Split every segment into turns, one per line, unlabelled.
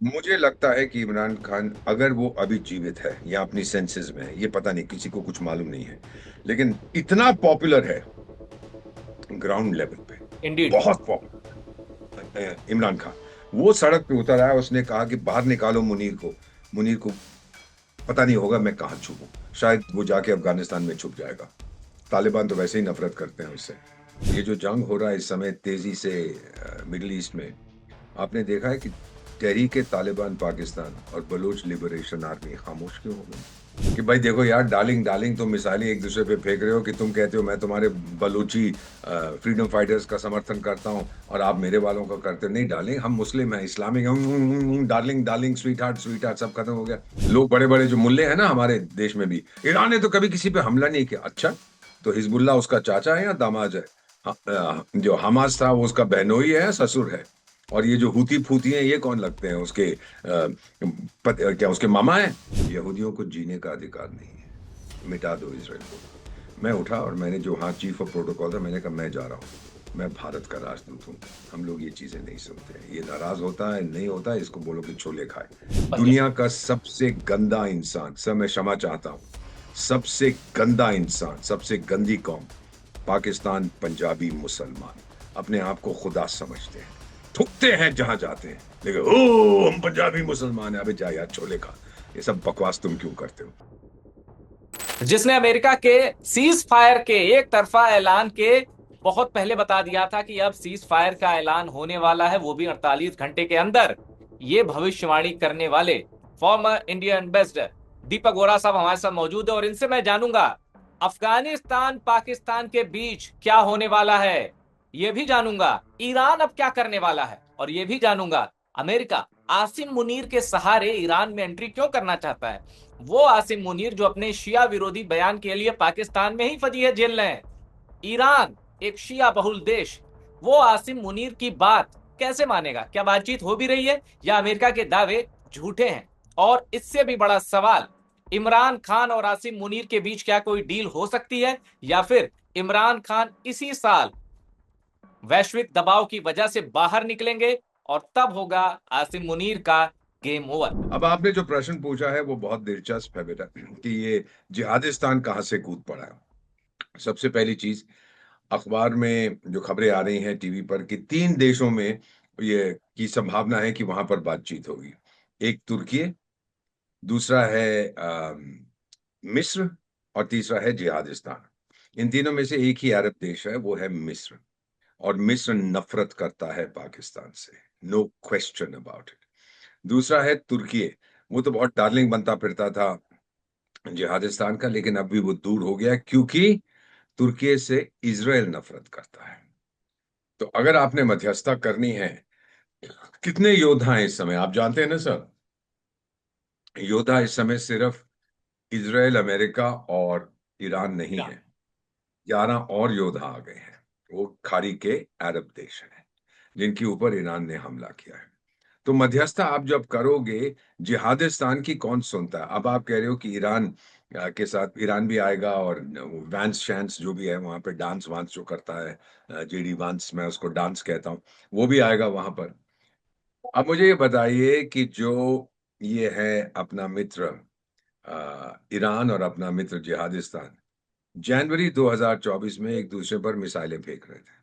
मुझे लगता है कि इमरान खान अगर वो अभी जीवित है या अपनी सेंसेस में है, ये पता नहीं, किसी को कुछ मालूम नहीं है, लेकिन इतना पॉपुलर है ग्राउंड लेवल पे,
इंडीड।
बहुत पॉपुलर इमरान खान। वो सड़क पे उतर आया, उसने कहा कि बाहर निकालो मुनीर को। मुनीर को पता नहीं होगा मैं कहाँ छुपूं, शायद वो जाके अफगानिस्तान में छुप जाएगा। तालिबान तो वैसे ही नफरत करते हैं उससे। ये जो जंग हो रहा है इस समय तेजी से मिडिल ईस्ट में, आपने देखा है कि तहरीक तालिबान पाकिस्तान और बलूच लिबरेशन आर्मी खामोश क्यों हो गई? कि भाई देखो यार, डार्लिंग डार्लिंग तुम मिसाइलें एक दूसरे पे फेंक रहे हो कि तुम कहते हो मैं तुम्हारे बलूची फ्रीडम फाइटर्स का समर्थन करता हूं और आप मेरे वालों का करते हो। नहीं डार्लिंग, हम मुस्लिम हैं, इस्लामिक हैं। Darling darling, sweet heart sweet heart, सब खत्म हो गया। लोग बड़े बड़े जो मुल्ले हैं ना हमारे देश में भी, ईरान ने तो कभी किसी पे हमला नहीं किया। अच्छा, तो हिजबुल्लाह उसका चाचा है या दामाद है? जो हमास था वो उसका बहनोई है या ससुर है? और ये जो हूती फूती हैं ये कौन लगते हैं? उसके क्या उसके मामा हैं? यहूदियों को जीने का अधिकार नहीं है, मिटा दो इसराइल को। मैं उठा और मैंने जो, हाँ, चीफ ऑफ प्रोटोकॉल था, मैंने कहा मैं जा रहा हूँ, मैं भारत का राजदूत हूँ। हम लोग ये चीजें नहीं सुनते हैं, ये नाराज होता है, नहीं होता है, इसको बोलो कि छोले खाए।
पतिया।
दुनिया का सबसे गंदा इंसान, सर मैं क्षमा चाहता हूँ, सबसे गंदा इंसान, सबसे गंदी कौम, पाकिस्तान पंजाबी मुसलमान अपने आप को खुदा समझते हैं, थूकते हैं जहां जाते हैं, लेकिन ओ हम पंजाबी मुसलमान है। अबे जा यार, छोले खा। ये सब बकवास तुम क्यों करते हो?
जिसने अमेरिका के सीज फायर के एक तरफा ऐलान के बहुत पहले बता दिया था कि अब सीज फायर का ऐलान होने वाला है, वो भी 48 घंटे के अंदर। ये भविष्यवाणी करने वाले फॉर्मर इंडिया एम्बेसडर दीपक वोरा साहब हमारे साथ मौजूद है, और इनसे मैं जानूंगा अफगानिस्तान पाकिस्तान के बीच क्या होने वाला है। ये भी जानूंगा ईरान अब क्या करने वाला है, और ये भी जानूंगा अमेरिका आसिम मुनीर के सहारे ईरान में एंट्री क्यों करना चाहता है। वो आसिम मुनीर जो अपने शिया विरोधी बयान के लिए पाकिस्तान में ही फजीहत झेल रहे हैं। ईरान एक शिया बहुल देश, वो आसिम मुनीर की बात कैसे मानेगा? क्या बातचीत हो भी रही है या अमेरिका के दावे झूठे हैं? और इससे भी बड़ा सवाल, इमरान खान और आसिम मुनीर के बीच क्या कोई डील हो सकती है, या फिर इमरान खान इसी साल वैश्विक दबाव की वजह से बाहर निकलेंगे और तब होगा आसिम मुनीर का गेम ओवर।
अब आपने जो प्रश्न पूछा है वो बहुत दिलचस्प है बेटा, कि ये जिहादिस्तान कहाँ से कूद पड़ा है। सबसे पहली चीज, अखबार में जो खबरें आ रही हैं, टीवी पर, कि तीन देशों में ये की संभावना है कि वहां पर बातचीत होगी। एक तुर्की, दूसरा है मिस्र, और तीसरा है जिहादिस्तान। इन तीनों में से एक ही अरब देश है, वो है मिस्र। और मिस्र नफरत करता है पाकिस्तान से, नो क्वेश्चन अबाउट इट। दूसरा है तुर्की, वो तो बहुत डार्लिंग बनता फिरता था जिहादिस्तान का, लेकिन अब भी वो दूर हो गया क्योंकि तुर्की से इजराइल नफरत करता है। तो अगर आपने मध्यस्थता करनी है, कितने योद्धा हैं इस समय आप जानते हैं ना सर? योद्धा इस समय सिर्फ इजराइल, अमेरिका और ईरान नहीं है, 11 और योद्धा आ गए हैं। वो खाड़ी के अरब देश हैं जिनके ऊपर ईरान ने हमला किया है। तो मध्यस्थता आप जब करोगे, जिहादिस्तान की कौन सुनता है? अब आप कह रहे हो कि ईरान के साथ ईरान भी आएगा, और वैंस शैंस जो भी है वहां पे, डांस वांस जो करता है, जेडी वांस, मैं उसको डांस कहता हूँ, वो भी आएगा वहां पर। अब मुझे ये बताइए कि जो ये है अपना मित्र ईरान और अपना मित्र जिहादिस्तान, जनवरी 2024 में एक दूसरे पर मिसाइलें फेंक रहे थे,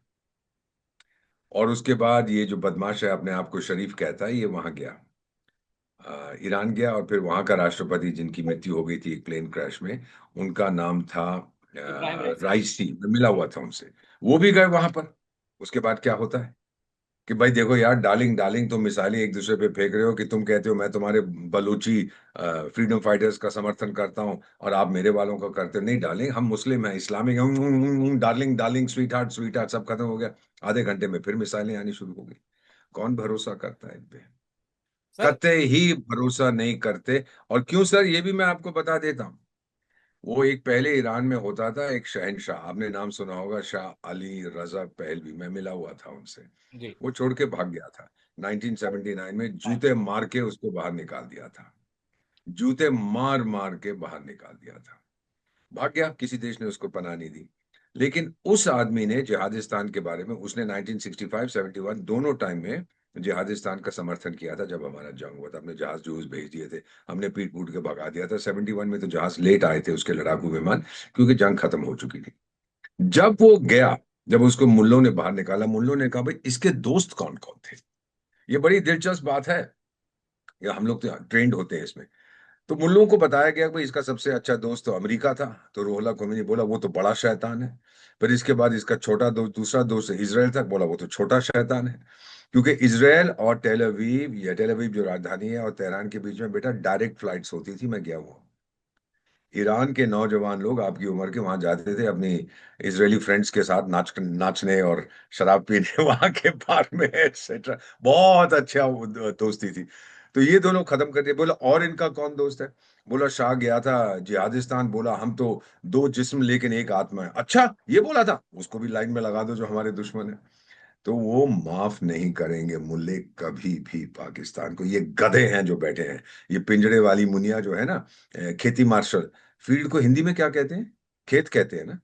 और उसके बाद ये जो बदमाश है, अपने आप को शरीफ कहता है, ये वहां गया, ईरान गया, और फिर वहां का राष्ट्रपति जिनकी मृत्यु हो गई थी एक प्लेन क्रैश में, उनका नाम था
इब्राहिम राइसी।
राइसी, मैं मिला हुआ था उनसे। वो भी गए वहां पर। उसके बाद क्या होता है कि भाई देखो यार, डार्लिंग डार्लिंग तुम मिसाइलें एक दूसरे पे फेंक रहे हो कि तुम कहते हो मैं तुम्हारे बलूची फ्रीडम फाइटर्स का समर्थन करता हूँ और आप मेरे वालों का करते हो। नहीं डार्लिंग, हम मुस्लिम हैं, इस्लामिक हैं। डार्लिंग डार्लिंग, स्वीट हार्ट, सब खत्म हो गया। आधे घंटे में फिर मिसाइलें आनी शुरू हो गई। कौन भरोसा करता है इन पे?
सर।
कतई ही भरोसा नहीं करते। और क्यों सर, ये भी मैं आपको बता देता हूँ। वो एक पहले ईरान में होता था एक शहंशाह, आपने नाम सुना होगा, शाह अली रजा पहलवी, मैं मिला हुआ था उनसे।
जी।
वो छोड़ के भाग गया था 1979 में, जूते मार के उसको बाहर निकाल दिया था। जूते मार मार के बाहर निकाल दिया था। भाग गया, किसी देश ने उसको पनाह नहीं दी। लेकिन उस आदमी ने जिहादिस्तान के बारे में, उसने 1965 71 दोनों टाइम में जिहादिस्तान का समर्थन किया था जब हमारा जंग हुआ था, हमने जहाज जूस भेज दिए थे, हमने पीट पूट के भगा दिया था। 71 में तो जहाज लेट आए थे उसके लड़ाकू विमान, क्योंकि जंग खत्म हो चुकी थी। जब वो गया, जब उसको मुल्लों ने बाहर निकाला, मुल्लों ने कहा भाई इसके दोस्त कौन कौन थे। ये बड़ी दिलचस्प बात है, या हम लोग तो ट्रेंड होते हैं इसमें। तो मुल्लों को बताया गया कि भाई इसका सबसे अच्छा दोस्त तो अमेरिका था। तो रुहुल्लाह खोमेनी बोला वो तो बड़ा शैतान है। फिर इसके बाद इसका छोटा दोस्त, दूसरा दोस्त इजराइल था, बोला वो तो छोटा शैतान है। क्योंकि इजराइल और टेल अवीव, या टेल अवीव जो राजधानी है, और तेहरान के बीच में बेटा डायरेक्ट फ्लाइट्स होती थी, मैं गया हुआ। ईरान के नौजवान लोग आपकी उम्र के वहां जाते थे अपनी इजरायली फ्रेंड्स के साथ नाचने और शराब पीने वहां के बार में एक्सेट्रा। बहुत अच्छा वो दोस्ती थी। तो ये दोनों खत्म कर दिए। बोला और इनका कौन दोस्त है? बोला शाह गया था जिहादिस्तान, बोला हम तो दो जिस्म लेकिन एक आत्मा है। अच्छा ये बोला था, उसको भी लाइन में लगा दो जो हमारे दुश्मन है। तो वो माफ नहीं करेंगे मुल्ले कभी भी पाकिस्तान को। ये गधे हैं जो बैठे हैं, ये पिंजड़े वाली मुनिया जो है ना, खेती मार्शल। फील्ड को हिंदी में क्या कहते हैं? खेत कहते हैं ना।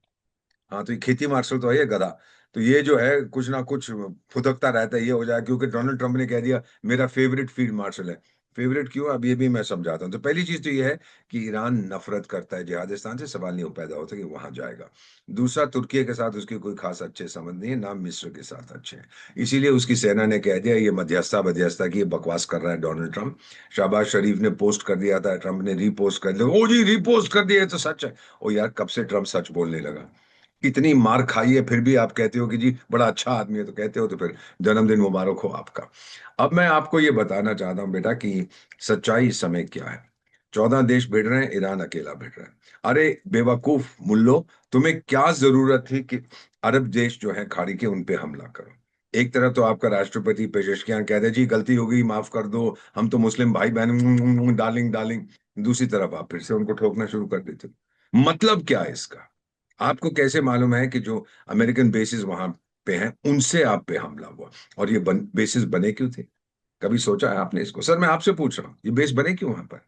हाँ, तो ये खेती मार्शल तो है ये गधा। तो ये जो है कुछ ना कुछ फुदकता रहता है, ये हो जाए क्योंकि डोनाल्ड ट्रंप ने कह दिया मेरा फेवरेट फील्ड मार्शल है। फेवरेट क्यों, अब ये भी मैं समझाता हूँ। तो पहली चीज तो ये है कि ईरान नफरत करता है जिहादिस्तान से, सवाल नहीं पैदा होता कि वहां जाएगा। दूसरा, तुर्की के साथ उसकी कोई खास अच्छे संबंध नहीं है, ना मिस्र के साथ अच्छे हैं। इसीलिए उसकी सेना ने कह दिया ये मध्यस्थता मध्यस्थता की बकवास कर रहा है डोनाल्ड ट्रंप। शहबाज शरीफ ने पोस्ट कर दिया था, ट्रंप ने रीपोस्ट कर दिया, ओ जी रीपोस्ट कर दिया, ये तो सच है। ओ यार, कब से ट्रंप सच बोलने लगा? इतनी मार खाई है फिर भी आप कहते हो कि जी बड़ा अच्छा आदमी है, तो कहते हो तो फिर जन्मदिन मुबारक हो आपका। अब मैं आपको ये बताना चाहता हूं बेटा कि सच्चाई इस समय क्या है। 14 देश भिड़ रहे हैं, ईरान अकेला भिड़ रहा है। अरे बेवकूफ मुल्लो, तुम्हें क्या जरूरत थी कि अरब देश जो है खाड़ी के, उन पे हमला करो? एक तरफ तो आपका राष्ट्रपति पेशेशकियां कह दे जी गलती हो गई माफ कर दो, हम तो मुस्लिम भाई बहन डार्लिंग डार्लिंग। दूसरी तरफ आप फिर से उनको ठोकना शुरू कर देते हो। मतलब क्या है इसका? आपको कैसे मालूम है कि जो अमेरिकन बेसिस वहां पे हैं उनसे आप पे हमला हुआ? और ये बेसिस बने क्यों थे? कभी सोचा है आपने इसको? सर मैं आपसे पूछ रहा हूँ, ये बेस बने क्यों वहां पर?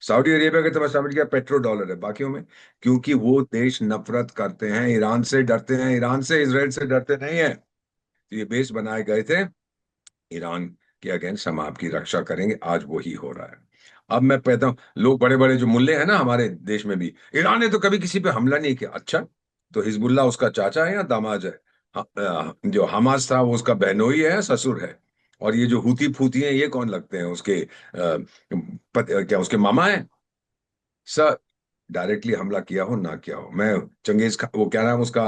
सऊदी अरेबिया के तो मैं समझ गया पेट्रो डॉलर है, बाकियों में? क्योंकि वो देश नफरत करते हैं, ईरान से डरते हैं, ईरान से इसराइल से डरते नहीं है। तो ये बेस बनाए गए थे ईरान के अगेंस्ट, हम आपकी रक्षा करेंगे। आज वही हो रहा है। अब मैं कहता हूँ लोग बड़े बड़े जो मुल्ले हैं ना हमारे देश में भी, ईरान ने तो कभी किसी पे हमला नहीं किया। अच्छा, तो हिजबुल्लाह उसका चाचा है या दामाद है? जो हमास था वो उसका बहनोई है या ससुर है? और ये जो हूती फूती हैं ये कौन लगते हैं उसके क्या उसके मामा है? सर, डायरेक्टली हमला किया हो ना किया हो, मैं चंगेज खा वो क्या नाम उसका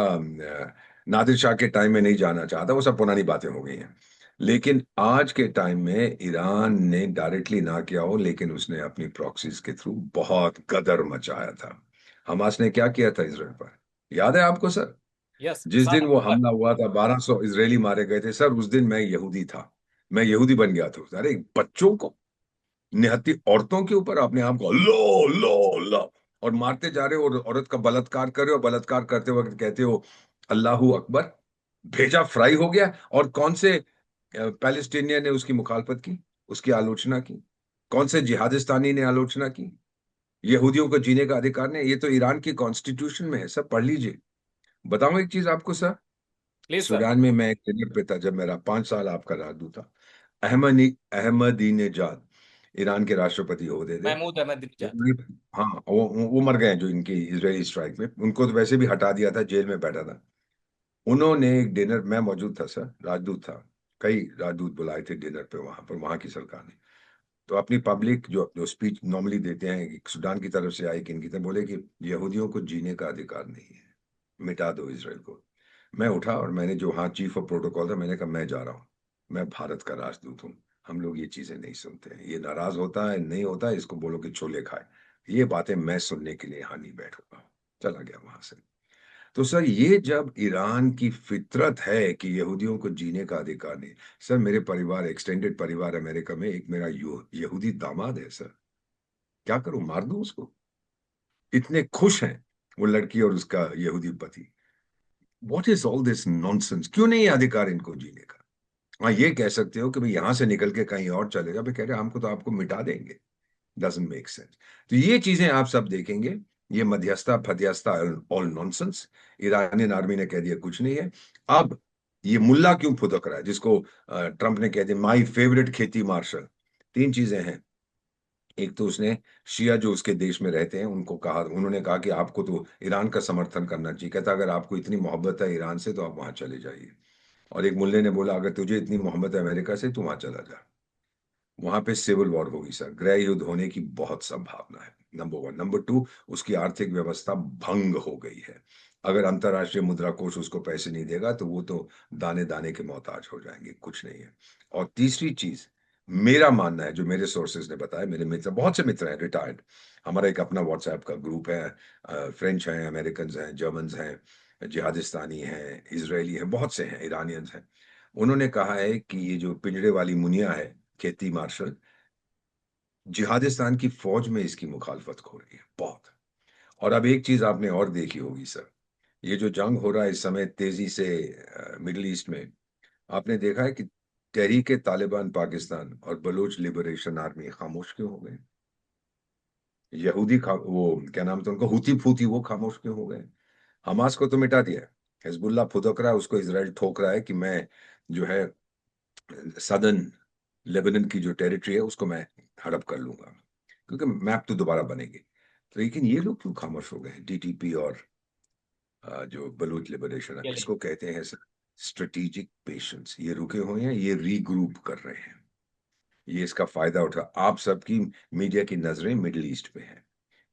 नादिर शाह के टाइम में नहीं जाना चाहता, वो सब पुरानी बातें हो गई हैं। लेकिन आज के टाइम में ईरान ने डायरेक्टली ना किया हो, लेकिन उसने अपनी प्रॉक्सीज के थ्रू बहुत गदर मचाया था। हमास ने क्या किया था इसराइल पर, याद है आपको सर?
यस,
जिस
7
दिन वो
अक्टूबर।
हमला हुआ था, 1200 इजरायली मारे गए थे सर, उस दिन मैं यहूदी था। मैं यहूदी बन गया था। अरे बच्चों को, निहत्थी औरतों के ऊपर अपने आप को लो लो लो और मारते जा रहे हो, और औरत का बलात्कार कर रहे हो, बलात्कार करते वक्त कहते हो अल्लाहू अकबर। भेजा फ्राई हो गया। और कौन से पैलेस्टीनियन ने उसकी मुखालफत की, उसकी आलोचना की? कौन से जिहादिस्तानी ने आलोचना की? यहूदियों को जीने का अधिकार नहीं, ये तो ईरान की कॉन्स्टिट्यूशन में है, सब पढ़ लीजिए। बताऊं एक चीज आपको सर?
Please sir.
सूडान में मैं एक डिनर पे था जब मेरा 5 साल आपका राजदूत था। अहमदीनेजाद ईरान के राष्ट्रपति होते थे।
महमूद अहमदीनजाद।
हाँ, वो मर गए जो इनकी इजरायली स्ट्राइक में, उनको तो वैसे भी हटा दिया था, जेल में बैठा था। उन्होंने एक डिनर, मैं मौजूद था सर, राजदूत था, कई राजदूत बुलाए थे डिनर पे वहां पर, वहां की सरकार ने। तो अपनी पब्लिक जो जो स्पीच नॉर्मली देते हैं कि सूडान की तरफ से आई, किन की तरफ, बोले कि यहूदियों को जीने का अधिकार नहीं है, मिटा दो इसराइल को। मैं उठा और मैंने, जो हाँ चीफ ऑफ प्रोटोकॉल था, मैंने कहा मैं जा रहा हूँ, मैं भारत का राजदूत हूँ, हम लोग ये चीजें नहीं सुनते हैं, ये नाराज होता है नहीं होता है, इसको बोलो कि छोले खाए। ये बातें मैं सुनने के लिए यहाँ नहीं बैठूंगा। चला गया वहां से। तो सर ये जब ईरान की फितरत है कि यहूदियों को जीने का अधिकार नहीं। सर मेरे परिवार, एक्सटेंडेड परिवार अमेरिका में, एक मेरा यहूदी दामाद है सर, क्या करूं, मार दूं उसको? इतने खुश हैं वो लड़की और उसका यहूदी पति। What is all this nonsense? क्यों नहीं है अधिकार इनको जीने का? हाँ, ये कह सकते हो कि भाई यहां से निकल के कहीं और चलेगा, भाई कह रहे हमको तो आपको मिटा देंगे। Doesn't make sense. तो ये चीजें आप सब देखेंगे, ये मध्यस्थता फध्यस्ता ऑल नॉनसेंस। ईरानियन आर्मी ने कह दिया कुछ नहीं है। अब ये मुल्ला क्यों फुदक रहा है, जिसको ट्रंप ने कह दिया माई फेवरेट खेती मार्शल। तीन चीजें हैं। एक तो उसने शिया जो उसके देश में रहते हैं उनको कहा, उन्होंने कहा कि आपको तो ईरान का समर्थन करना चाहिए। कहता अगर आपको इतनी मोहब्बत है ईरान से तो आप वहां चले जाइए। और एक मुल्ले ने बोला अगर तुझे इतनी मोहब्बत है अमेरिका से तो वहां चला जा। वहां पे सिविल वॉर होगी सर, गृह युद्ध होने की बहुत संभावना है, नंबर वन। नंबर टू, उसकी आर्थिक व्यवस्था भंग हो गई है। अगर अंतरराष्ट्रीय मुद्रा कोष उसको पैसे नहीं देगा तो वो तो दाने दाने के मोहताज हो जाएंगे, कुछ नहीं है। और तीसरी चीज, मेरा मानना है, जो मेरे सोर्सेज ने बताया, मेरे मित्र, बहुत से मित्र हैं रिटायर्ड, हमारा एक अपना व्हाट्सएप का ग्रुप है, फ्रेंच हैं, अमेरिकन हैं, जर्मन्स हैं, जिहादिस्तानी हैं, इजरायली हैं, बहुत से हैं, ईरानियंस हैं। उन्होंने कहा है कि ये जो पिंजड़े वाली मुनिया है खेती मार्शल, जिहादिस्तान की फौज में इसकी मुखालफत हो रही है बहुत। और अब एक चीज आपने और देखी होगी सर, ये जो जंग हो रहा है इस समय तेजी से मिडिल ईस्ट में, आपने देखा है कि तहरीक तालिबान पाकिस्तान और बलूच लिबरेशन आर्मी खामोश क्यों हो गए? वो क्या नाम था उनका, हुती फूती, वो खामोश क्यों हो गए? हमास को तो मिटा दिया है, हिजबुल्लाह फुदक रहा है, उसको इसराइल ठोक रहा है कि मैं जो है सदर्न लेबनान की जो टेरिटरी है उसको मैं हड़प कर लूंगा, क्योंकि मैप तो दोबारा बनेगी। तो लेकिन ये लोग क्यों खामोश हो गए, डीटीपी और जो बलूच लिबरेशन है,
ये ले।
इसको कहते हैं स्ट्रेटेजिक पेशेंस। ये रुके हुए हैं, ये रीग्रुप कर रहे हैं, ये इसका फायदा उठा। आप सबकी मीडिया की नजरें मिडिल ईस्ट पे हैं,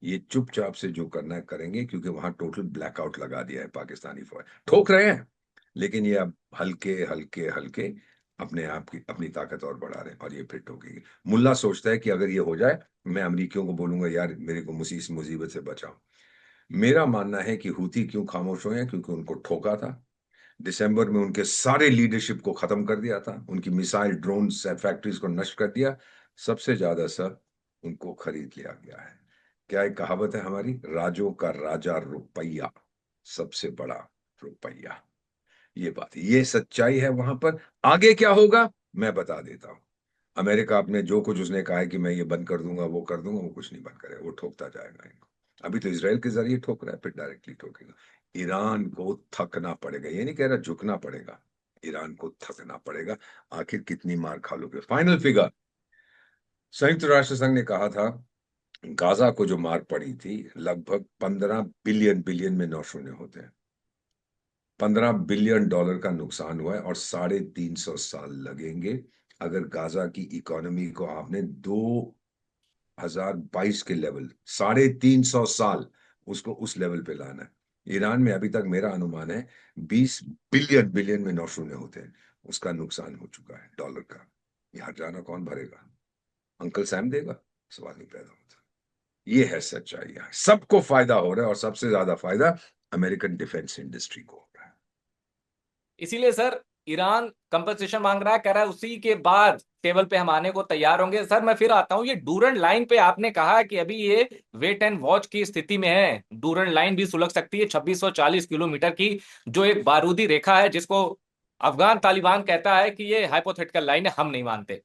ये चुपचाप से जो करना है करेंगे, क्योंकि वहां टोटल ब्लैकआउट लगा दिया है पाकिस्तानी फौज, ठोक रहे हैं। लेकिन ये अब हल्के हल्के हल्के अपने आप की अपनी ताकत और बढ़ा रहे हैं, और ये फिर ठोकेगी। मुल्ला सोचता है कि अगर ये हो जाए, मैं अमरीकियों को बोलूंगा यार मेरे को मुसीबत से बचाओ। मेरा मानना है कि हूती क्यों खामोश हुए हैं, क्योंकि उनको ठोका था। दिसंबर में उनके सारे लीडरशिप को खत्म कर दिया था, उनकी मिसाइल ड्रोन फैक्ट्रीज को नष्ट कर दिया। सबसे ज्यादा सर उनको खरीद लिया गया है। क्या एक कहावत है हमारी, राजों का राजा रुपया, सबसे बड़ा रुपया। ये बात है, ये सच्चाई है वहां पर। आगे क्या होगा मैं बता देता हूं। अमेरिका अपने जो कुछ उसने कहा है कि मैं ये बंद कर दूंगा वो कर दूंगा, वो कुछ नहीं बंद करेगा, वो ठोकता जाएगा इनको। अभी तो इसराइल के जरिए ठोक रहा है, फिर डायरेक्टली ठोकेगा। ईरान को थकना पड़ेगा, ये नहीं कह रहा झुकना पड़ेगा, ईरान को थकना पड़ेगा। आखिर कितनी मार खा लोगे? फाइनल फिगर, संयुक्त राष्ट्र संघ ने कहा था गाजा को जो मार पड़ी थी लगभग 15 बिलियन में 9 शून्य होते हैं, $15 बिलियन का नुकसान हुआ है, और 350 साल लगेंगे अगर गाजा की इकोनॉमी को आपने 2022 के लेवल, 350 साल उसको उस लेवल पे लाना है। ईरान में अभी तक मेरा अनुमान है 20 बिलियन में 9 शून्य होते हैं, उसका नुकसान हो चुका है डॉलर का। यहाँ जाना कौन भरेगा? अंकल सैम देगा? सवाल नहीं पैदा होता। ये है सच्चाई, यहाँ सबको फायदा हो रहा है, और सबसे ज्यादा फायदा अमेरिकन डिफेंस इंडस्ट्री को हो रहा है।
इसीलिए सर ईरान कंपनसेशन मांग रहा है, कह रहा है उसी के बाद टेबल पे हम आने को तैयार होंगे। सर मैं फिर आता हूं, ये डूरन लाइन पे आपने कहा कि अभी ये वेट एंड वॉच की स्थिति में है, डूरन लाइन भी सुलग सकती है, 2640 किलोमीटर की जो एक बारूदी रेखा है, जिसको अफगान तालिबान कहता है कि ये हाइपोथेटिकल लाइन है, हम नहीं मानते।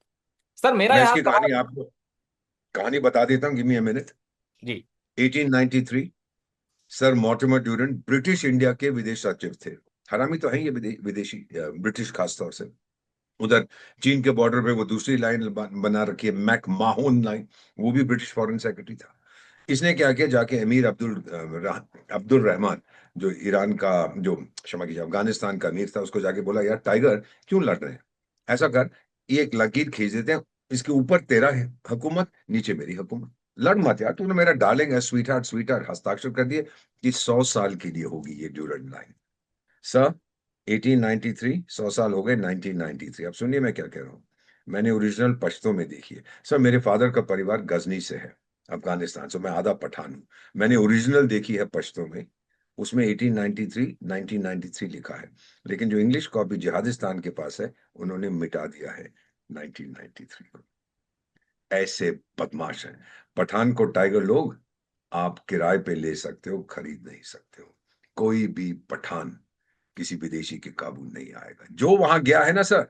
सर मेरा
मैं
यहाँ
इसकी कहानी
सवाल।
आपको कहानी बता देता हूँ, गिव मी अ मिनट।
जी।
1893, sir Mortimer Durand British India के विदेश सचिव थे। हरामी तो है ये विदेशी, ब्रिटिश खासतौर से। उधर चीन के बॉर्डर पे वो दूसरी लाइन बना रखी है, मैक माहोन लाइन, वो भी ब्रिटिश फॉरेन सेक्रेटरी था। इसने क्या किया, जाके अमीर अब्दुल रहमान, जो ईरान का, जो क्षमा कीजिए अफगानिस्तान का अमीर था, उसको जाके बोला यार टाइगर क्यों लड़ रहे हैं, ऐसा कर, ये एक लकीर खींच देते हैं, इसके ऊपर तेरा है हुकूमत, नीचे मेरी हुकूमत, लड़ मत यार, तूने मेरा डार्लिंग है, स्वीट हार्ट स्वीट हार्ट, हस्ताक्षर कर दिए कि 100 साल के लिए होगी ये ड्यूरेंट लाइन। सर 1893, 100 साल हो गए 1993। अब सुनिए मैं क्या कह रहा हूँ, मैंने ओरिजिनल पश्तो में देखी है। सर मेरे फादर का परिवार गजनी से है, अफगानिस्तान से, मैं आधा पठान हूँ। मैंने ओरिजिनल देखी है पश्तो में, उसमें 1893 1993 लिखा है, लेकिन जो इंग्लिश कॉपी जिहादिस्तान के पास है उन्होंने मिटा दिया है 1993 को। ऐसे बदमाश हैं पठान को टाइगर लोग, आप किराए पे ले सकते हो, खरीद नहीं सकते हो। कोई भी पठान किसी विदेशी के काबू नहीं आएगा जो वहां गया है ना सर।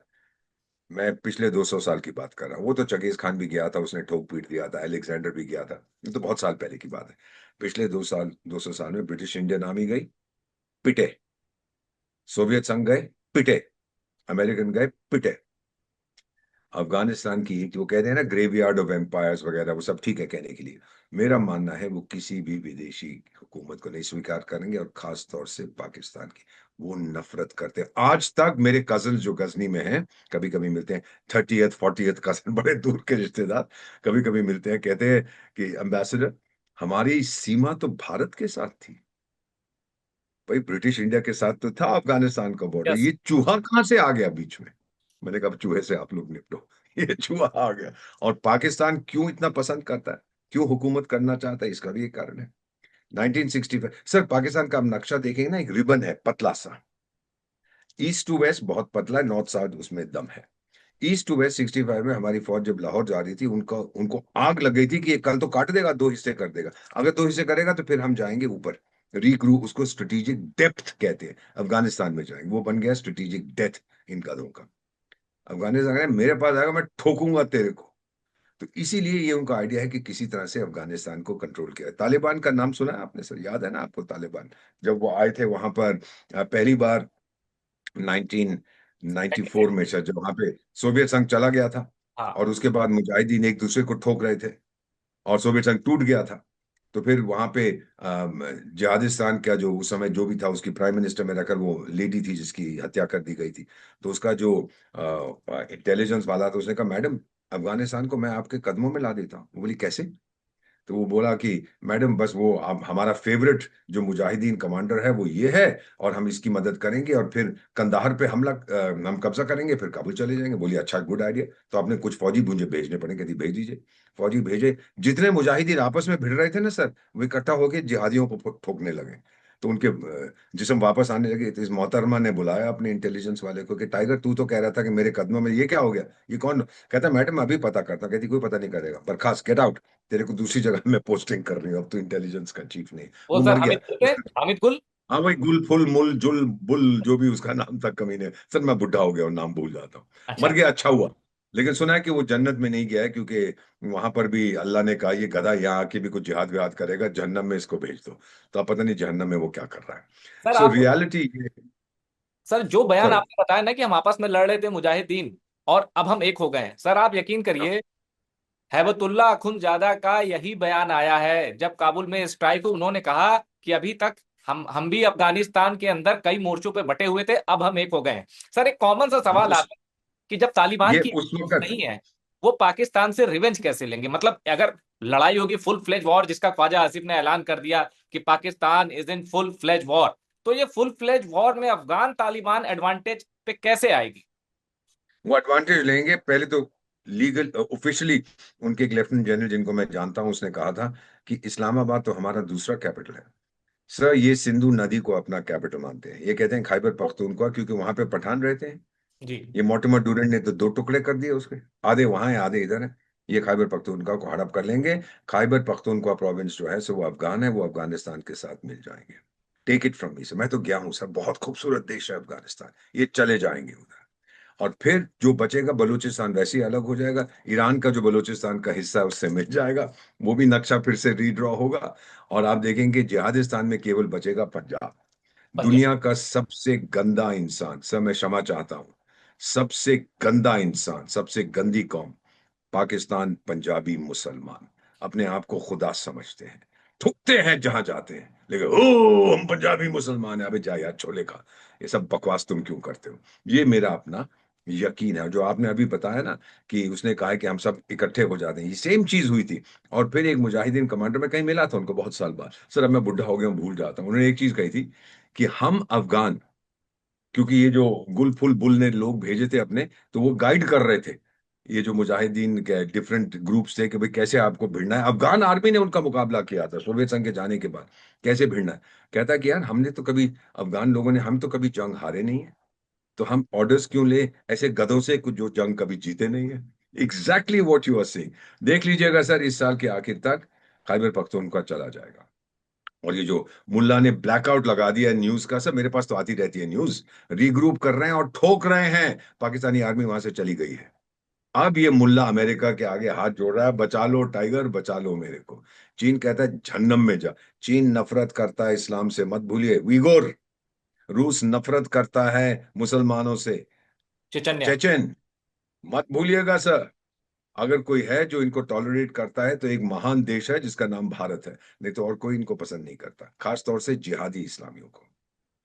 मैं पिछले 200 साल की बात कर रहा हूँ, वो तो चंगेज खान भी गया था, उसने ठोक पीट दिया था, अलेक्जेंडर भी गया था, ये तो बहुत साल पहले की बात है। पिछले 200 साल में ब्रिटिश इंडियन आर्मी गई, पिटे, सोवियत संघ गए, पिटे, अमेरिकन गए, पिटे। अफगानिस्तान की, वो कहते हैं ना ग्रेवयार्ड ऑफ एम्पायर्स वगैरह, वो सब ठीक है कहने के लिए। मेरा मानना है वो किसी भी विदेशी हुकूमत को नहीं स्वीकार करेंगे, और खास तौर से पाकिस्तान की। वो नफरत करते हैं आज तक। मेरे कजन जो गजनी में हैं, कभी कभी मिलते हैं, 30th 40th कजन, बड़े दूर के रिश्तेदार, कभी कभी मिलते हैं, कहते हैं कि एम्बेसडर, हमारी सीमा तो भारत के साथ थी भाई, ब्रिटिश इंडिया के साथ तो था अफगानिस्तान का बॉर्डर,
यस।
ये चूहा कहाँ से आ गया बीच में? मैंने कहा चूहे से आप लोग निपटो, ये चूहा आ गया। और पाकिस्तान क्यों इतना पसंद करता है, क्यों हुकूमत करना चाहता है, इसका भी एक कारण है। 1965 सर, पाकिस्तान का आप नक्शा देखेंगे ना, एक रिबन है पतला सा, ईस्ट टू वेस्ट बहुत पतला है, नॉर्थ साउथ उसमें दम है। ईस्ट टू वेस्ट 65 में हमारी फौज जब लाहौर जा रही थी, उनको उनको आग लग गई थी कि ये कल तो काट देगा, दो हिस्से कर देगा। अगर दो हिस्से करेगा तो फिर हम जाएंगे ऊपर, रिक्रू, उसको स्ट्रेटेजिक डेप्थ कहते हैं, अफगानिस्तान में जाएंगे। वो बन गया स्ट्रेटेजिक डेथ इन गधों का। अफगानिस्तान ने मेरे पास आएगा, मैं ठोकूंगा तेरे को। तो इसीलिए ये उनका आइडिया है कि किसी तरह से अफगानिस्तान को कंट्रोल किया। तालिबान का नाम सुना है आपने सर, याद है ना आपको तालिबान? जब वो आए थे वहां पर पहली बार 1994 में, शायद, जब वहां पे सोवियत संघ चला गया था,
हाँ।
और उसके बाद मुजाहिदीन एक दूसरे को ठोक रहे थे, और सोवियत संघ टूट गया था। तो फिर वहां पे जिहादिस्तान का जो उस समय जो भी था, उसकी प्राइम मिनिस्टर में रहकर वो लेडी थी जिसकी हत्या कर दी गई थी। तो उसका जो इंटेलिजेंस वाला था, उसने कहा मैडम, अफगानिस्तान को मैं आपके कदमों में ला देता हूँ। वो बोली कैसे? तो वो बोला कि मैडम बस वो आप, हमारा फेवरेट जो मुजाहिदीन कमांडर है वो ये है, और हम इसकी मदद करेंगे, और फिर कंदाहार पे हमला, हम कब्जा करेंगे, फिर काबुल चले जाएंगे। बोली अच्छा, गुड आइडिया। तो आपने कुछ फौजी मुझे भेजने पड़े, कहती भेज दीजिए। फौजी भेजे। जितने मुजाहिदीन आपस में भिड़ रहे थे ना सर, वो इकट्ठा होकर जिहादियों को ठोकने लगे। तो उनके जिस्म वापस आने लगे। तो इस मोहतरमा ने बुलाया अपने इंटेलिजेंस वाले को कि टाइगर, तू तो कह रहा था कि मेरे कदमों में, ये क्या हो गया, ये कौन? कहता मैडम अभी पता करता। कहती कोई पता नहीं करेगा, बर्खास्त, गेट आउट, तेरे को दूसरी जगह में पोस्टिंग कर रही हूँ, अब तो इंटेलिजेंस का चीफ नहीं।
वो
वो
सर
मर गया।
हामिद गुल थे, हामिद गुल।
हाँ वही, गुल फुल मुल जुल बुल, जो भी उसका नाम था कमीने, सर मैं बुढ़ा हो गया और नाम भूल जाता हूँ। मर
अच्छा।
गया, अच्छा हुआ। लेकिन सुना है कि वो जन्नत में नहीं गया है, क्योंकि वहां पर भी अल्लाह ने कहा ये गधा यहाँ आके भी कुछ जिहाद विहाद करेगा, जहन्नम में इसको भेज दो। तो अब पता नहीं जहन्नम में वो क्या कर रहा है।
सर
सो
आप,
रियलिटी ये।
सर जो बयान
सर,
आपने बताया ना कि हम आपस में लड़ रहे थे मुजाहिदीन, और अब हम एक हो गए हैं, सर आप यकीन करिए, हैबतुल्लाह अखुंदजादा का यही बयान आया है जब काबुल में स्ट्राइक हुई। उन्होंने कहा कि अभी तक हम भी अफगानिस्तान के अंदर कई मोर्चों पे बटे हुए थे, अब हम एक हो गए हैं। सर एक कॉमन सा सवाल आता है कि जब तालिबान
ये
की
उस वक्त,
नहीं है, वो पाकिस्तान से रिवेंज कैसे लेंगे? मतलब अगर लड़ाई होगी फुल फ्लेज वॉर, जिसका ख्वाजा आसिफ ने ऐलान कर दिया कि Pakistan is in full fledged war, तो ये फुल फ्लेज वॉर में अफगान तालिबान एडवांटेज पे कैसे आएगी?
वो एडवांटेज लेंगे पहले तो। लीगल ऑफिशियली उनके एक लेफ्टिनेंट जनरल जिनको मैं जानता हूं, उसने कहा था कि इस्लामाबाद तो हमारा दूसरा कैपिटल है। सर ये सिंधु नदी को अपना कैपिटल मानते हैं, ये कहते हैं खैबर पख्तूनख्वा, क्योंकि वहां पे पठान रहते हैं।
जी।
ये मोर्टिमर डुरेंट ने तो दो टुकड़े कर दिए उसके, आधे वहां है आधे इधर है। ये खैबर पख्तूनख्वा को हड़प कर लेंगे। खैबर पख्तूनख्वा प्रोविंस जो है सो वो अफगान है, वो अफगानिस्तान के साथ मिल जाएंगे। Take it from me sir, मैं तो गया हूं सर, बहुत खूबसूरत देश है अफगानिस्तान, ये चले जाएंगे उधर। और फिर जो बचेगा बलूचिस्तान वैसे ही अलग हो जाएगा, ईरान का जो बलूचिस्तान का हिस्सा है उससे मिल जाएगा, वो भी नक्शा फिर से रीड्रॉ होगा। और आप देखेंगे जिहादिस्तान में केवल बचेगा पंजाब।
पंजाब।
दुनिया का सबसे गंदा इंसान सर, मैं क्षमा चाहता हूं, सबसे गंदा इंसान, सबसे गंदी कौम, पाकिस्तान पंजाबी मुसलमान अपने आप को खुदा समझते हैं, थूकते हैं जहां जाते हैं, लेकिन ओ हम पंजाबी मुसलमान है, अबे जा यार छोले खा। ये सब बकवास तुम क्यों करते हो? ये मेरा अपना यकीन है। जो आपने अभी बताया ना कि उसने कहा है कि हम सब इकट्ठे हो जाते हैं, ये सेम चीज हुई थी। और फिर एक मुजाहिदीन कमांडर में कहीं मिला था उनको बहुत साल बाद, सर अब मैं बुढ़ा हो गया हूं, भूल जाता हूँ, उन्होंने एक चीज कही थी कि हम अफगान, क्योंकि ये जो गुल फुल बुल ने लोग भेजे थे अपने, तो वो गाइड कर रहे थे ये जो मुजाहिदीन के डिफरेंट ग्रुप्स थे कि भाई कैसे आपको भिड़ना है। अफगान आर्मी ने उनका मुकाबला किया था सोवियत संघ के जाने के बाद, कैसे भिड़ना है। कहता कि यार हमने तो कभी, अफगान लोगों ने, हम तो कभी जंग हारे नहीं है, तो हम ऑर्डर्स क्यों ले ऐसे गधों से कुछ जो जंग कभी जीते नहीं है। Exactly what you are saying. देख लीजिएगा सर, इस साल के आखिर तक खैबर पख्तूनख्वा चला जाएगा। और ये जो मुल्ला ने ब्लैकआउट लगा दिया है न्यूज का, सब मेरे पास तो आती रहती है न्यूज, रीग्रुप कर रहे हैं और ठोक रहे हैं, पाकिस्तानी आर्मी वहां से चली गई है। अब ये मुल्ला अमेरिका के आगे हाथ जोड़ रहा है, बचा लो टाइगर, बचा लो मेरे को। चीन कहता है जहन्नम में जा। चीन नफरत करता है इस्लाम से, मत भूलिए, उइगुर। रूस नफरत करता है मुसलमानों से।
चेचन्या।
चेचेन, मत भूलिएगा सर। अगर कोई है जो इनको टॉलरेट करता है तो एक महान देश है जिसका नाम भारत है, नहीं तो और कोई इनको पसंद नहीं करता, खास तौर से जिहादी इस्लामियों को।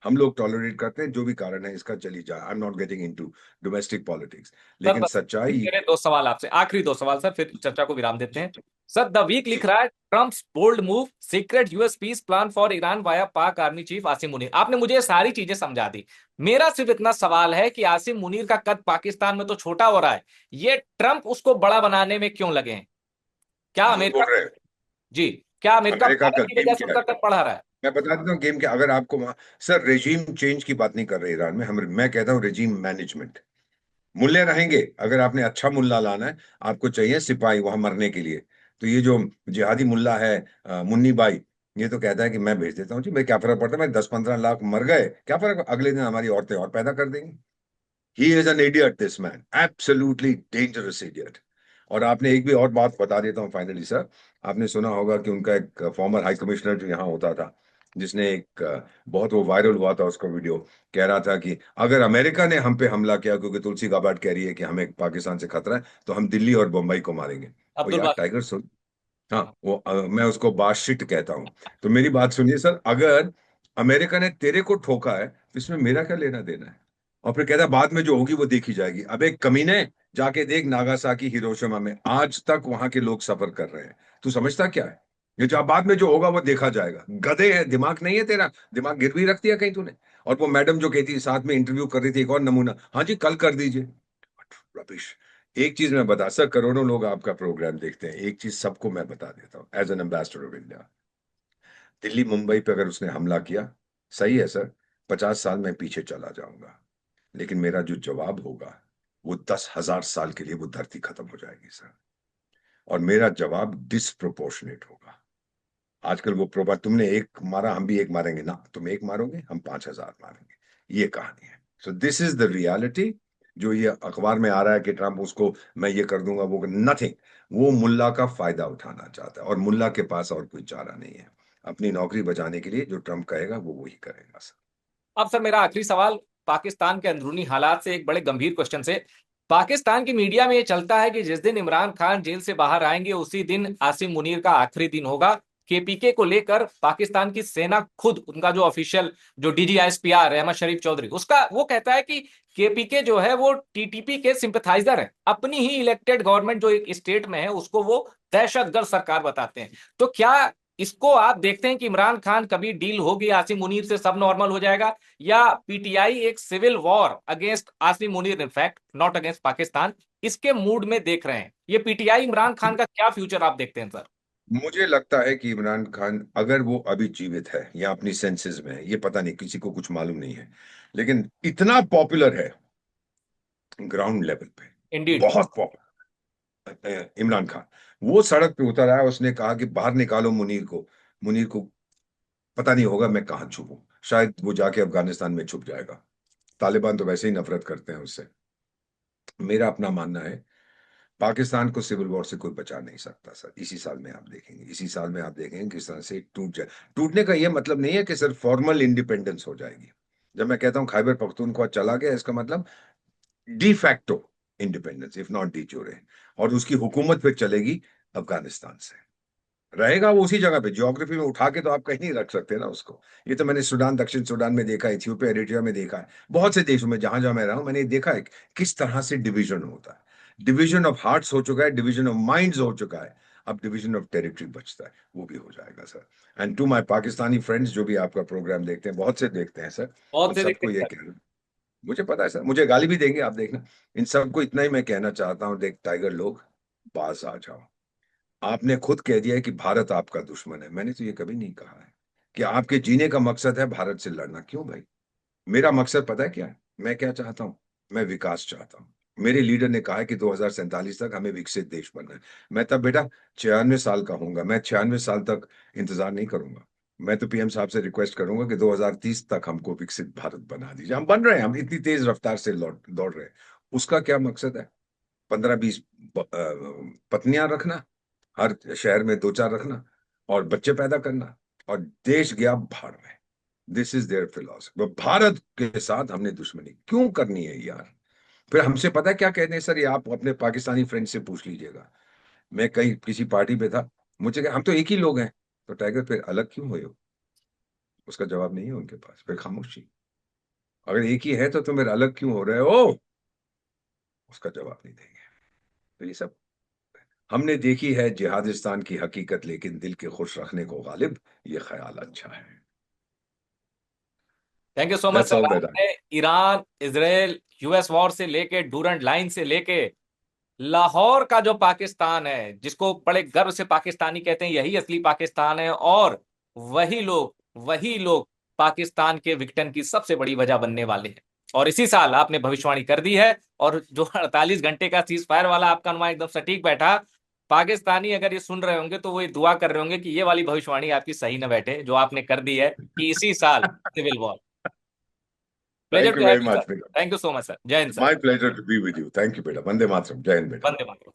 हम लोग टॉलरेट करते हैं, जो भी कारण है इसका चली जाए, I am not getting into domestic politics,
sir
लेकिन
बस
सच्चाई।
मेरे दो सवाल आपसे, आखिरी दो सवाल सर, फिर चर्चा को विराम देते हैं। सर द वीक लिख रहा है, Trump's bold move, secret US peace plan for Iran via Pak army chief Asim Munir. आपने मुझे ये सारी चीजें समझा दी। मेरा सिर्फ इतना सवाल है कि आसिम मुनीर का कद पाकिस्तान में तो छोटा हो रहा है, ये ट्रम्प उसको बड़ा बनाने में क्यों लगे हैं? क्या
झूठ बोल
अमेरिका,
रहे हैं।
जी, क्या अमेरिका
अमेरिका
भारत
का
की
गेम
वजह से
क्या
उनका
है,
कद बढ़ा रहा है?
मैं बता देता हूँ गेम क्या। अगर आपको सर रेजीम चेंज की बात नहीं कर रहे ईरान में हम, मैं कहता हूँ रेजीम मैनेजमेंट। मुल्ले रहेंगे, अगर आपने अच्छा मुल्ला लाना है, आपको चाहिए सिपाही वहां मरने के लिए। तो ये जो जिहादी मुल्ला है, मुन्नी भाई, ये तो कहता है कि मैं भेज देता हूँ जी, मैं क्या फर्क पड़ता है, मैं 10-15 लाख मर गए, क्या फर्क, अगले दिन हमारी औरतें और पैदा कर देंगी। He is an idiot, this man, absolutely dangerous idiot. और आपने एक भी और बात बता देता हूँ फाइनली सर, आपने सुना होगा कि उनका एक फॉर्मर हाई कमिश्नर जो यहाँ होता था, जिसने एक बहुत वो वायरल हुआ था उसका वीडियो, कह रहा था कि अगर अमेरिका ने हम पे हमला किया क्योंकि तुलसी गाबार्ड कह रही है कि हमें पाकिस्तान से खतरा है, तो हम दिल्ली और बम्बई को मारेंगे। और
अब्दुल
यार
बासित।
टाइगर सुन, हाँ वो मैं उसको बाशिट कहता हूँ। तो मेरी बात सुनिए सर, अगर अमेरिका ने तेरे को ठोका है तो इसमें मेरा क्या लेना देना है? और फिर कहता है बाद में जो होगी वो देखी जाएगी। अबे कमीने, जाके देख नागासाकी हिरोशिमा में आज तक वहां के लोग सफर कर रहे हैं। तू समझता क्या है? ये जो बाद में जो होगा वो देखा जाएगा। गधे है, दिमाग नहीं है तेरा, दिमाग गिरवी रख दिया कहीं तूने। और वो मैडम जो कहती साथ में इंटरव्यू कर रही थी, एक और नमूना, हाँ जी कल कर दीजिए। रबिश। एक चीज मैं बता सर, करोड़ों लोग आपका प्रोग्राम देखते हैं, एक चीज सबको मैं बता देता हूँ as an ambassador of India, Delhi Mumbai पे अगर उसने हमला किया, सही है सर, 50 साल में पीछे चला जाऊंगा, लेकिन मेरा जो जवाब होगा वो 10,000 साल के लिए वो धरती खत्म हो जाएगी सर। और मेरा जवाब डिसप्रोपोर्शनेट होगा। आजकल वो प्रोपा, तुमने एक मारा हम भी एक मारेंगे ना, तुम एक मारोगे हम 5,000 मारेंगे, ये कहानी है। So this is the reality. जो ये अखबार में आ रहा है कि ट्रंप उसको मैं ये कर दूंगा वो, नथिंग। वो मुल्ला का फायदा उठाना चाहता है और मुल्ला के पास और कोई चारा नहीं है। अपनी नौकरी बचाने के लिए जो ट्रंप कहेगा वो वही करेगा सर।
अब सर मेरा आखिरी सवाल, पाकिस्तान के अंदरूनी हालात से एक बड़े गंभीर क्वेश्चन से। पाकिस्तान की मीडिया में ये चलता है कि जिस दिन इमरान खान जेल से बाहर आएंगे उसी दिन आसिम मुनीर का आखिरी दिन होगा। केपीके को लेकर पाकिस्तान की सेना खुद, उनका जो ऑफिशियल जो डीजीआईएसपीआर अहमद शरीफ चौधरी, उसका वो कहता है कि केपीके जो है वो टीटीपी के सिंपथाइजर है, अपनी ही इलेक्टेड गवर्नमेंट जो एक स्टेट में है उसको वो दहशतगर्द सरकार बताते हैं। तो क्या इसको आप देखते हैं कि इमरान खान कभी डील होगी आसिम मुनीर से, सब नॉर्मल हो जाएगा, या पीटीआई एक civil war against Asim Munir, in fact not against Pakistan, इसके मूड में देख रहे हैं? ये पीटीआई इमरान खान का क्या फ्यूचर आप देखते हैं सर?
मुझे लगता है कि इमरान खान अगर वो अभी जीवित है या अपनी सेंसेस में है, ये पता नहीं, किसी को कुछ मालूम नहीं है, लेकिन इतना पॉपुलर है ग्राउंड लेवल पे,
इंडीड।
बहुत पॉपुलर इमरान खान। वो सड़क पे उतर आया, उसने कहा कि बाहर निकालो मुनीर को। मुनीर को पता नहीं होगा मैं कहाँ छुपूं, शायद वो जाके अफगानिस्तान में छुप जाएगा। तालिबान तो वैसे ही नफरत करते हैं उससे। मेरा अपना मानना है पाकिस्तान को सिविल वॉर से कोई बचा नहीं सकता सर। इसी साल में आप देखेंगे, इसी साल में आप देखेंगे किस तरह से टूट जाए। टूटने का यह मतलब नहीं है कि सिर्फ फॉर्मल इंडिपेंडेंस हो जाएगी। जब मैं कहता हूं खैबर पख्तूनख्वा चला गया, इसका मतलब de facto independence, if not D जोरे। और उसकी हुकूमत फिर चलेगी अफगानिस्तान से, रहेगा वो उसी जगह पे। ज्योग्राफी में उठा के तो आप कहीं नहीं रख सकते ना उसको। ये तो मैंने सूडान, दक्षिण सूडान में देखा है, इथियोपिया एरिट्रिया में देखा है, बहुत से देशों में जहां जहां मैं रहा हूं मैंने देखा है किस तरह से डिवीजन होता है। डिवीजन ऑफ हार्ट्स हो चुका है, डिवीजन ऑफ माइंड्स हो चुका है, अब डिवीजन ऑफ टेरिटरी बचता है, वो भी हो जाएगा sir. And to my Pakistani friends जो भी आपका प्रोग्राम देखते हैं, बहुत से देखते हैं सर, उन
बहुत से देखते
सबको ये
हैं
कहना, मुझे पता है सर, मुझे गाली भी देंगे आप देखना, इन सबको इतना ही मैं कहना चाहता हूँ, देख टाइगर लोग, पास आ जाओ। आपने खुद कह दिया है कि भारत आपका दुश्मन है, मैंने तो ये कभी नहीं कहा है कि आपके जीने का मकसद है भारत से लड़ना। क्यों भाई? मेरा मकसद पता है क्या है? मैं क्या चाहता हूं? मैं विकास चाहता हूं। मेरे लीडर ने कहा है कि 2047 तक हमें विकसित देश बनना है। मैं तब बेटा 96 साल का होऊंगा, मैं 96 साल तक इंतजार नहीं करूंगा। मैं तो पीएम साहब से रिक्वेस्ट करूंगा कि 2030 तक हमको विकसित भारत बना दीजिए। हम बन रहे हैं, हम इतनी तेज रफ्तार से दौड़ रहे हैं। उसका क्या मकसद है? 15-20 पत्नियां रखना, हर शहर में 2-4 रखना, और बच्चे पैदा करना, और देश गया भाड़ में। This is their philosophy. Bharat के साथ हमने दुश्मनी क्यों करनी है यार? फिर हमसे पता है क्या कहते हैं, सर ये आप अपने पाकिस्तानी फ्रेंड से पूछ लीजिएगा। मैं कहीं किसी पार्टी पे था, मुझे कहा हम तो एक ही लोग हैं। तो टाइगर फिर अलग क्यों हुए हो? उसका जवाब नहीं है उनके पास, फिर खामोशी। अगर एक ही है तो तुम फिर अलग क्यों हो रहे हो? उसका जवाब नहीं देंगे। तो ये सब हमने देखी है जिहादिस्तान की हकीकत, लेकिन दिल के खुश रखने को गालिब, ये ख्याल अच्छा है।
Thank you so much
that's
sir.
All that.
आपने ईरान, इसराइल, यूएस वॉर से लेके डूरंट लाइन से लेके लाहौर का जो पाकिस्तान है, जिसको बड़े गर्व से पाकिस्तानी कहते हैं, यही असली पाकिस्तान है। और वही लोग पाकिस्तान के विघटन की सबसे बड़ी वजह बनने वाले हैं। और इसी साल आपने भविष्यवाणी कर दी है। और जो 48 घंटे का सीज फायर वाला आपका अनुमान एकदम सटीक बैठा। पाकिस्तानी अगर ये सुन रहे होंगे तो वो ये दुआ कर रहे होंगे कि ये वाली भविष्यवाणी आपकी सही न बैठे, जो आपने कर दी है कि इसी साल civil war. Pleasure
thank you
to have
very
you sir.
Much बेटा।
Thank you so much sir. जय Hind sir.
My pleasure to be with you. Thank you बेटा। वंदे मातरम। जय हिंद बेटा।
वंदे मातरम।